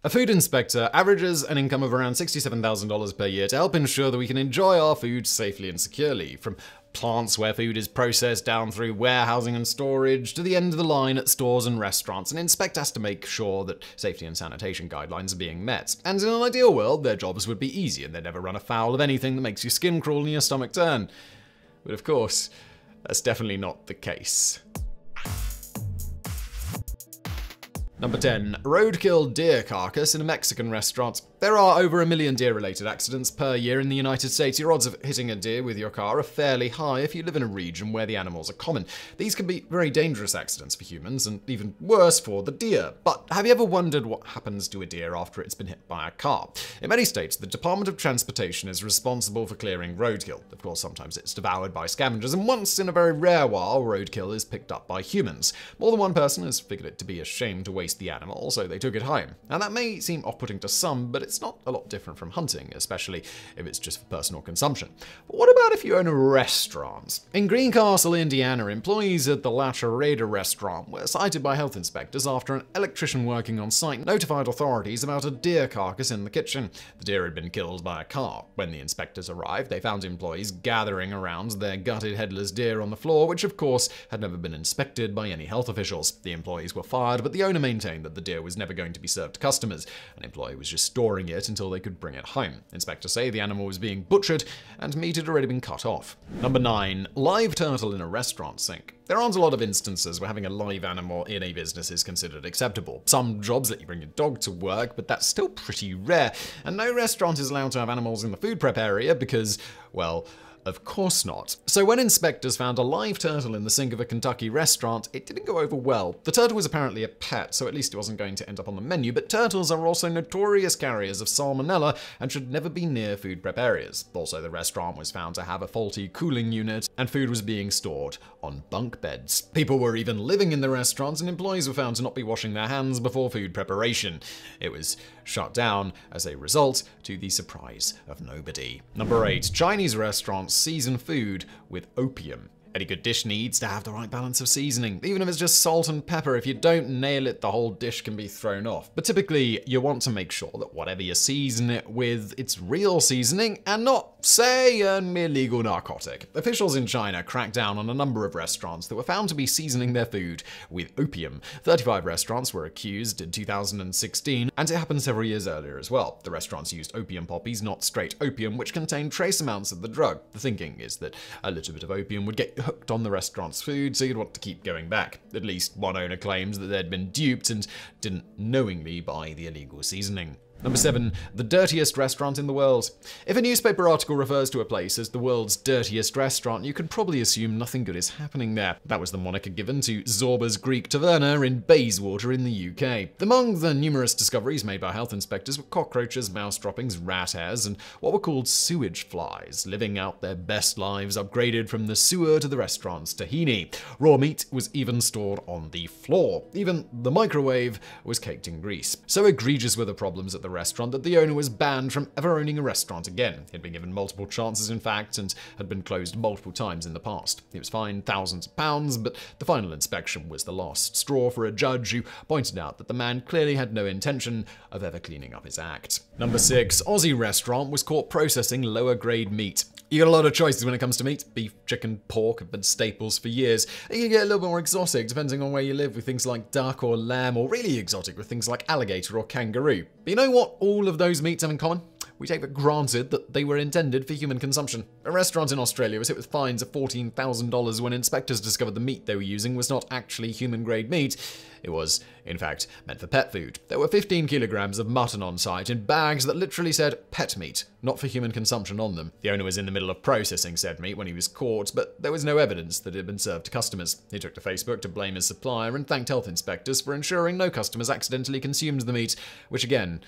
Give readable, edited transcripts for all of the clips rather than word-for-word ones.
A food inspector averages an income of around $67,000 per year to help ensure that we can enjoy our food safely and securely, from plants where food is processed down through warehousing and storage to the end of the line at stores and restaurants. An inspector has to make sure that safety and sanitation guidelines are being met. And in an ideal world, their jobs would be easy and they'd never run afoul of anything that makes your skin crawl and your stomach turn. But of course, that's definitely not the case. Number 10. Roadkill deer carcass in a Mexican restaurant. There are over 1 million deer-related accidents per year in the United States. Your odds of hitting a deer with your car are fairly high if you live in a region where the animals are common. These can be very dangerous accidents for humans and even worse for the deer. But have you ever wondered what happens to a deer after it's been hit by a car? In many states, the Department of Transportation is responsible for clearing roadkill. Of course, sometimes it's devoured by scavengers, and once in a very rare while, roadkill is picked up by humans. More than one person has figured it to be a shame to waste the animal, so they took it home. And that may seem off-putting to some, but it's not a lot different from hunting, especially if it's just for personal consumption. But what about if you own a restaurant? In Greencastle, Indiana, employees at the La Charada restaurant were cited by health inspectors after an electrician working on site notified authorities about a deer carcass in the kitchen. The deer had been killed by a car. When the inspectors arrived, they found employees gathering around their gutted headless deer on the floor, which of course had never been inspected by any health officials. The employees were fired, but the owner maintained that the deer was never going to be served to customers. An employee was just storing it until they could bring it home. Inspectors say the animal was being butchered and meat had already been cut off. Number 9. Live turtle in a restaurant sink. There aren't a lot of instances where having a live animal in a business is considered acceptable. Some jobs let you bring your dog to work, but that's still pretty rare. And no restaurant is allowed to have animals in the food prep area because, well, of course not. So when inspectors found a live turtle in the sink of a Kentucky restaurant, it didn't go over well. The turtle was apparently a pet, so at least it wasn't going to end up on the menu, but turtles are also notorious carriers of salmonella and should never be near food prep areas. Also, the restaurant was found to have a faulty cooling unit, and food was being stored on bunk beds. People were even living in the restaurant, and employees were found to not be washing their hands before food preparation. It was shut down as a result, to the surprise of nobody. Number 8. Chinese restaurants season food with opium. Any good dish needs to have the right balance of seasoning. Even if it's just salt and pepper, if you don't nail it, the whole dish can be thrown off. But typically, you want to make sure that whatever you season it with, it's real seasoning and not, say, an illegal narcotic. Officials in China cracked down on a number of restaurants that were found to be seasoning their food with opium. 35 restaurants were accused in 2016, and it happened several years earlier as well. The restaurants used opium poppies, not straight opium, which contained trace amounts of the drug. The thinking is that a little bit of opium would get hooked on the restaurant's food, so you'd want to keep going back. At least one owner claims that they'd been duped and didn't knowingly buy the illegal seasoning. Number 7. The dirtiest restaurant in the world. If a newspaper article refers to a place as the world's dirtiest restaurant, you can probably assume nothing good is happening there. That was the moniker given to Zorba's Greek Taverna in Bayswater in the UK. Among the numerous discoveries made by health inspectors were cockroaches, mouse droppings, rat hairs, and what were called sewage flies, living out their best lives upgraded from the sewer to the restaurant's tahini. Raw meat was even stored on the floor. Even the microwave was caked in grease. So egregious were the problems at the restaurant that the owner was banned from ever owning a restaurant again. He'd been given multiple chances, in fact, and had been closed multiple times in the past. He was fined thousands of pounds, but the final inspection was the last straw for a judge who pointed out that the man clearly had no intention of ever cleaning up his act. Number 6. Aussie restaurant was caught processing lower grade meat. You got a lot of choices when it comes to meat. Beef, chicken, pork have been staples for years. You can get a little bit more exotic depending on where you live with things like duck or lamb, or really exotic with things like alligator or kangaroo. But you know what all of those meats have in common? We take for granted that they were intended for human consumption. A restaurant in Australia was hit with fines of $14,000 when inspectors discovered the meat they were using was not actually human-grade meat. It was, in fact, meant for pet food. There were 15 kilograms of mutton on site in bags that literally said pet meat, not for human consumption on them. The owner was in the middle of processing said meat when he was caught, but there was no evidence that it had been served to customers. He took to Facebook to blame his supplier and thanked health inspectors for ensuring no customers accidentally consumed the meat, which again,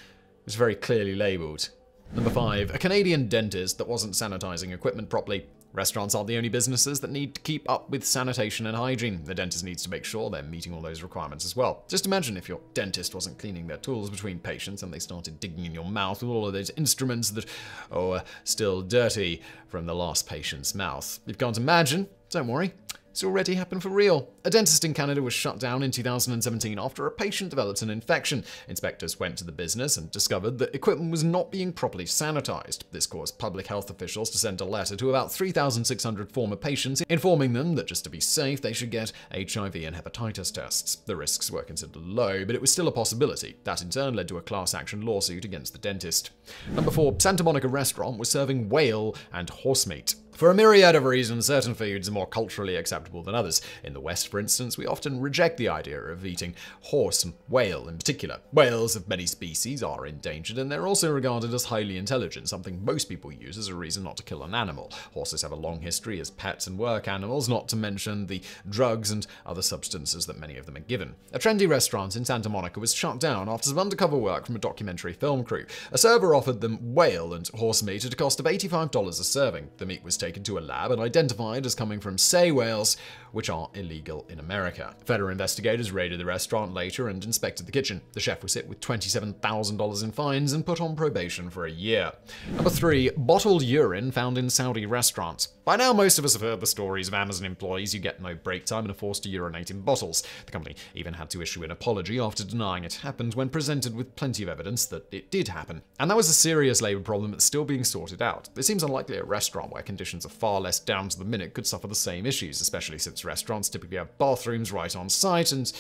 was very clearly labelled. Number 5. A Canadian dentist that wasn't sanitizing equipment properly. Restaurants aren't the only businesses that need to keep up with sanitation and hygiene. The dentist needs to make sure they're meeting all those requirements as well. Just imagine if your dentist wasn't cleaning their tools between patients and they started digging in your mouth with all of those instruments that are still dirty from the last patient's mouth. If you can't imagine, don't worry. It's already happened for real. A dentist in Canada was shut down in 2017 after a patient developed an infection. Inspectors went to the business and discovered that equipment was not being properly sanitized. This caused public health officials to send a letter to about 3,600 former patients, informing them that just to be safe, they should get HIV and hepatitis tests. The risks were considered low, but it was still a possibility. That in turn led to a class action lawsuit against the dentist. Number 4, Santa Monica restaurant was serving whale and horse meat. For a myriad of reasons, certain foods are more culturally acceptable than others. In the West, for instance, we often reject the idea of eating horse and whale in particular. Whales of many species are endangered, and they're also regarded as highly intelligent, something most people use as a reason not to kill an animal. Horses have a long history as pets and work animals, not to mention the drugs and other substances that many of them are given. A trendy restaurant in Santa Monica was shut down after some undercover work from a documentary film crew. A server offered them whale and horse meat at a cost of $85 a serving. The meat was taken to a lab and identified as coming from sei whales, which are illegal in America. Federal investigators raided the restaurant later and inspected the kitchen. The chef was hit with $27,000 in fines and put on probation for a year. Number 3, bottled urine found in Saudi restaurants. By now, most of us have heard the stories of Amazon employees who get no break time and are forced to urinate in bottles. The company even had to issue an apology after denying it happened when presented with plenty of evidence that it did happen. And that was a serious labor problem that's still being sorted out. It seems unlikely a restaurant where conditions are far less down to the minute could suffer the same issues, especially since restaurants typically have bathrooms right on site, and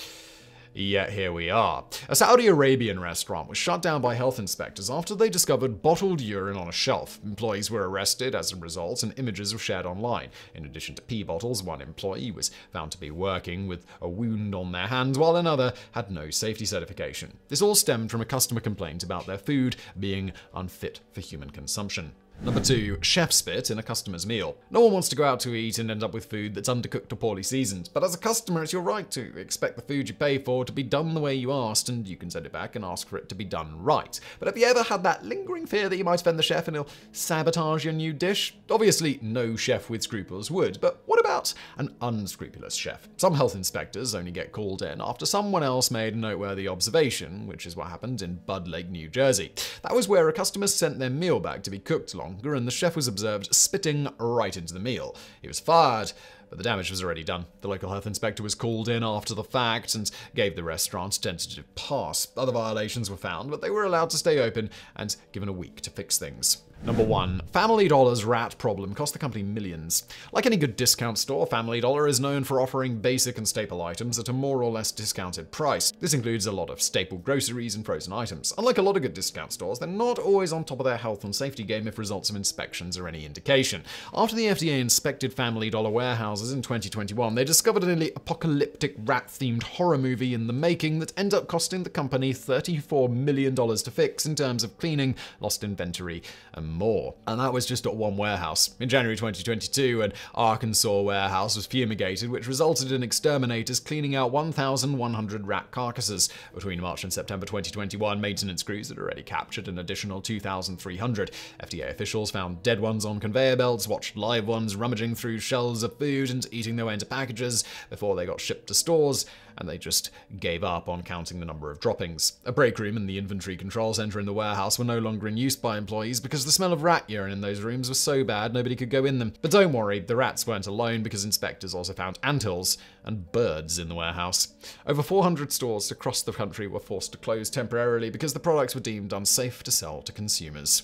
yet here we are. A Saudi Arabian restaurant was shut down by health inspectors after they discovered bottled urine on a shelf. Employees were arrested as a result, and images were shared online. In addition to pee bottles, one employee was found to be working with a wound on their hand, while another had no safety certification. This all stemmed from a customer complaint about their food being unfit for human consumption. Number 2, chef spit in a customer's meal. No one wants to go out to eat and end up with food that's undercooked or poorly seasoned, but as a customer, it's your right to expect the food you pay for to be done the way you asked, and you can send it back and ask for it to be done right. But have you ever had that lingering fear that you might offend the chef and he'll sabotage your new dish? Obviously, no chef with scruples would, but what about an unscrupulous chef? Some health inspectors only get called in after someone else made a noteworthy observation, which is what happened in Bud Lake, New Jersey. That was where a customer sent their meal back to be cooked longer, and the chef was observed spitting right into the meal. He was fired, but the damage was already done. The local health inspector was called in after the fact and gave the restaurant a tentative pass. Other violations were found, but they were allowed to stay open and given a week to fix things. Number 1, Family Dollar's rat problem cost the company millions. Like any good discount store, Family Dollar is known for offering basic and staple items at a more or less discounted price. This includes a lot of staple groceries and frozen items. Unlike a lot of good discount stores, they're not always on top of their health and safety game if results of inspections are any indication. After the FDA inspected Family Dollar warehouses in 2021, they discovered a nearly apocalyptic rat-themed horror movie in the making that ended up costing the company $34 million to fix in terms of cleaning, lost inventory, and more. And that was just at one warehouse. In January 2022, an Arkansas warehouse was fumigated, which resulted in exterminators cleaning out 1,100 rat carcasses. Between March and September 2021, maintenance crews had already captured an additional 2,300. FDA officials found dead ones on conveyor belts, watched live ones rummaging through shelves of food and eating their way into packages before they got shipped to stores, and they just gave up on counting the number of droppings. A break room and the inventory control center in the warehouse were no longer in use by employees because the smell of rat urine in those rooms was so bad nobody could go in them. But don't worry, the rats weren't alone because inspectors also found anthills and birds in the warehouse. Over 400 stores across the country were forced to close temporarily because the products were deemed unsafe to sell to consumers.